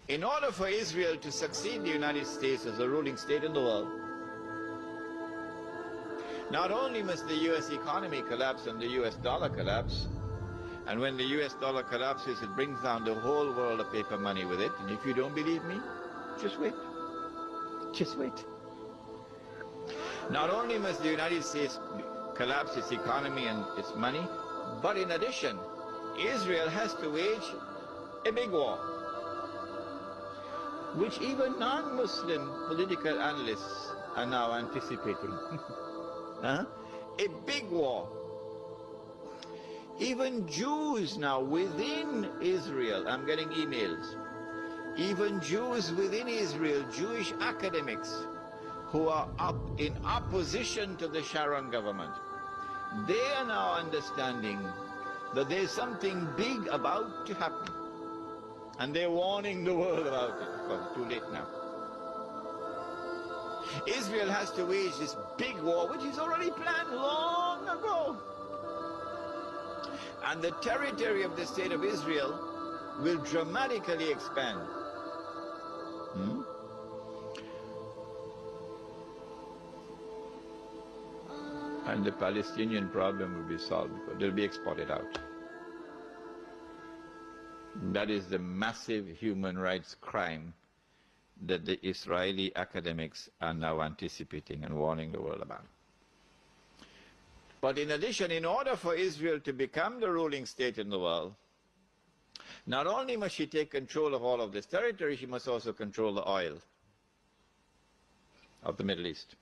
In order for Israel to succeed the United States as a ruling state in the world, not only must the US economy collapse and the US dollar collapse, and when the US dollar collapses, it brings down the whole world of paper money with it. And if you don't believe me, just wait. Just wait. Not only must the United States collapse its economy and its money, but in addition, Israel has to wage a big war, which even non-Muslim political analysts are now anticipating. Huh? A big war. Even Jews now within Israel, I'm getting emails, even Jews within Israel, Jewish academics who are up in opposition to the Sharon government, they are now understanding that there's something big about to happen. And they're warning the world about it. Of course, it's too late now. Israel has to wage this big war, which is already planned long ago. And the territory of the state of Israel will dramatically expand. And the Palestinian problem will be solved because they'll be exported out. That is the massive human rights crime that the Israeli academics are now anticipating and warning the world about. But in addition, in order for Israel to become the ruling state in the world, not only must she take control of all of this territory, she must also control the oil of the Middle East.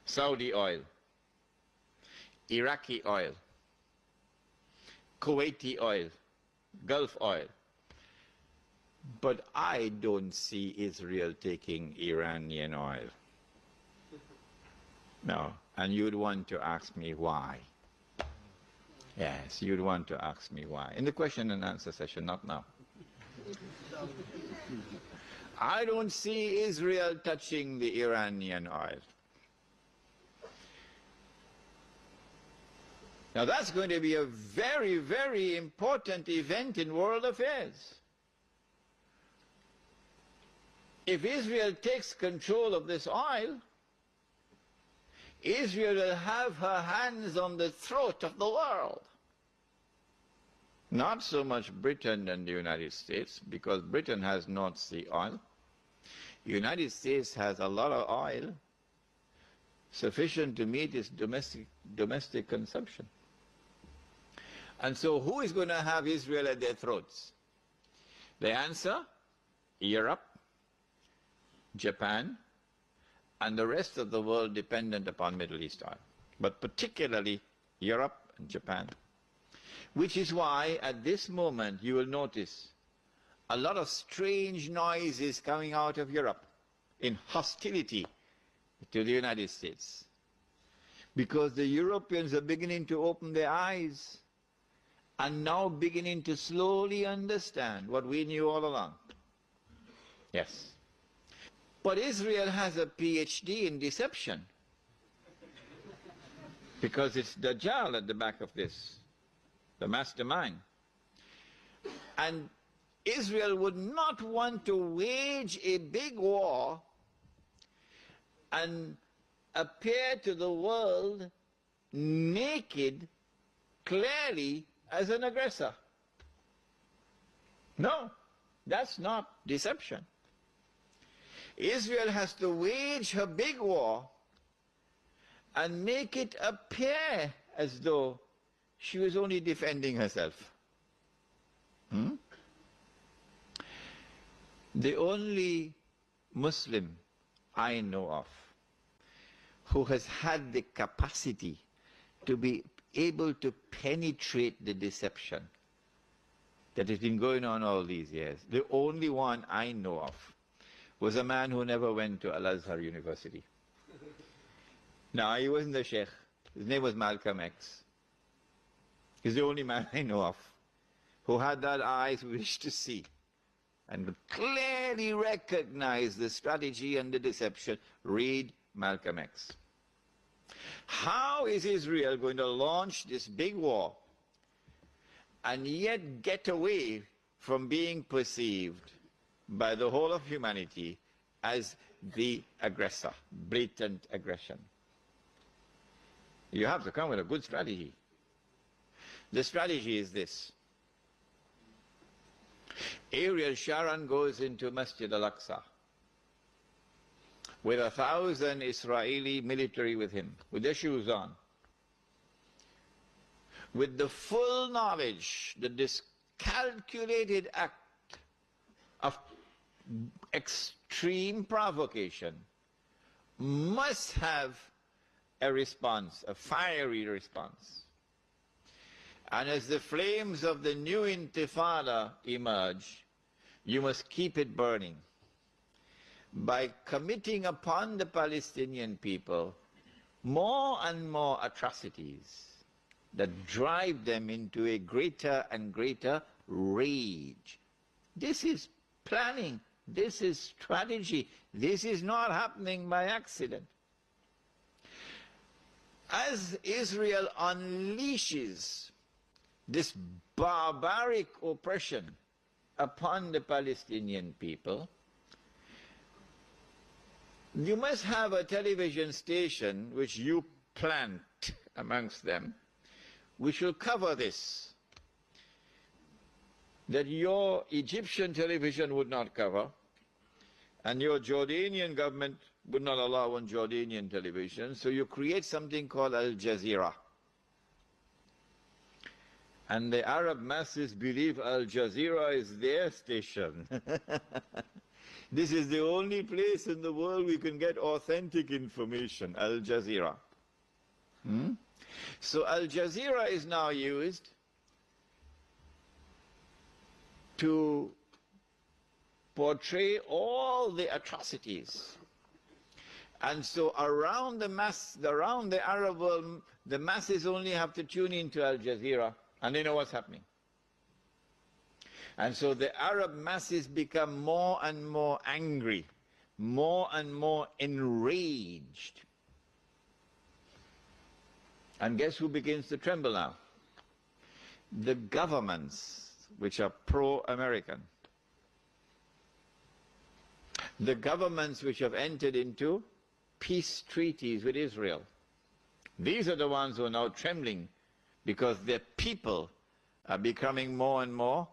Saudi oil, Iraqi oil, Kuwaiti oil, Gulf oil. But I don't see Israel taking Iranian oil. No, and you'd want to ask me why. Yes, you'd want to ask me why. In the question and answer session, not now. I don't see Israel touching the Iranian oil. Now that's going to be a very, very important event in world affairs. If Israel takes control of this oil, Israel will have her hands on the throat of the world. Not so much Britain and the United States, because Britain has North Sea oil. The United States has a lot of oil, sufficient to meet its domestic consumption. And so who is going to have Israel at their throats? The answer, Europe, Japan, and the rest of the world dependent upon Middle East oil, but particularly Europe and Japan. Which is why at this moment you will notice a lot of strange noises coming out of Europe in hostility to the United States. Because the Europeans are beginning to open their eyes and now beginning to slowly understand what we knew all along. Yes. But Israel has a PhD in deception, because it's Dajjal at the back of this, the mastermind. And Israel would not want to wage a big war and appear to the world naked, clearly, as an aggressor. No, that's not deception. Israel has to wage her big war and make it appear as though she was only defending herself. The only Muslim I know of who has had the capacity to be able to penetrate the deception that has been going on all these years, the only one I know of, was a man who never went to Al-Azhar University. No, he wasn't a sheikh. His name was Malcolm X. He's the only man I know of who had that eyes wish to see and clearly recognize the strategy and the deception. Read Malcolm X. How is Israel going to launch this big war and yet get away from being perceived by the whole of humanity as the aggressor, blatant aggression. You have to come with a good strategy. The strategy is this. Ariel Sharon goes into Masjid al-Aqsa with 1,000 Israeli military with him, with their shoes on, with the full knowledge that this calculated act of extreme provocation must have a response, a fiery response. And as the flames of the new intifada emerge, you must keep it burning by committing upon the Palestinian people more and more atrocities that drive them into a greater and greater rage. This is planning. This is strategy. This is not happening by accident. As Israel unleashes this barbaric oppression upon the Palestinian people, you must have a television station which you plant amongst them, which will cover this, that your Egyptian television would not cover, and your Jordanian government would not allow on Jordanian television, so you create something called Al Jazeera. And the Arab masses believe Al Jazeera is their station. This is the only place in the world we can get authentic information, Al Jazeera. So Al Jazeera is now used to portray all the atrocities. And so around the Arab world, the masses only have to tune into Al Jazeera and they know what's happening. And so the Arab masses become more and more angry, more and more enraged. And guess who begins to tremble now? The governments which are pro-American. The governments which have entered into peace treaties with Israel. These are the ones who are now trembling because their people are becoming more and more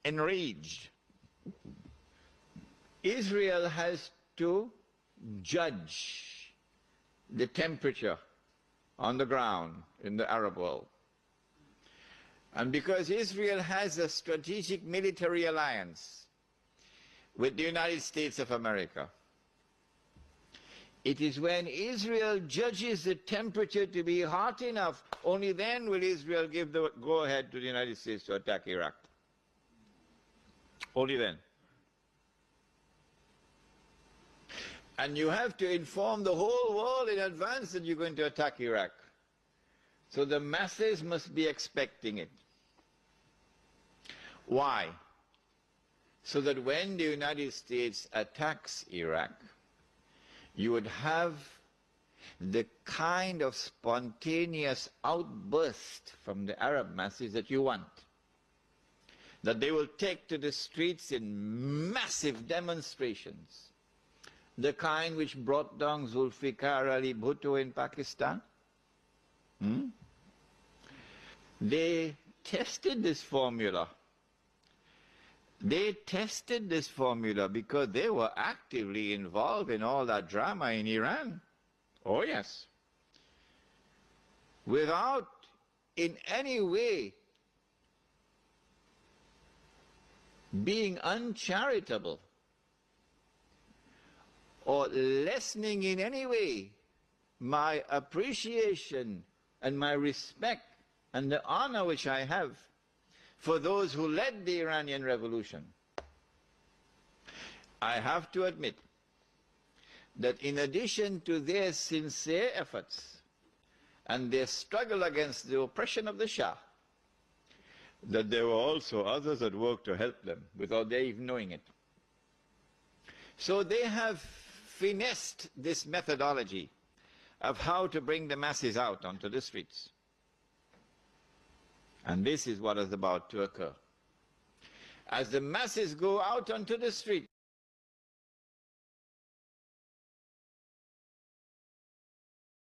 enraged. Israel has to judge the temperature on the ground in the Arab world. And because Israel has a strategic military alliance with the United States of America, it is when Israel judges the temperature to be hot enough, only then will Israel give the go-ahead to the United States to attack Iraq. Only then. And you have to inform the whole world in advance that you're going to attack Iraq. So the masses must be expecting it. Why? So that when the United States attacks Iraq, you would have the kind of spontaneous outburst from the Arab masses that you want. That they will take to the streets in massive demonstrations. The kind which brought down Zulfikar Ali Bhutto in Pakistan. They tested this formula. They tested this formula because they were actively involved in all that drama in Iran. Oh yes. Without in any way being uncharitable or lessening in any way my appreciation and my respect and the honor which I have for those who led the Iranian Revolution. I have to admit that in addition to their sincere efforts and their struggle against the oppression of the Shah, that there were also others that worked to help them without their even knowing it. So they have finessed this methodology of how to bring the masses out onto the streets. And this is what is about to occur. As the masses go out onto the street,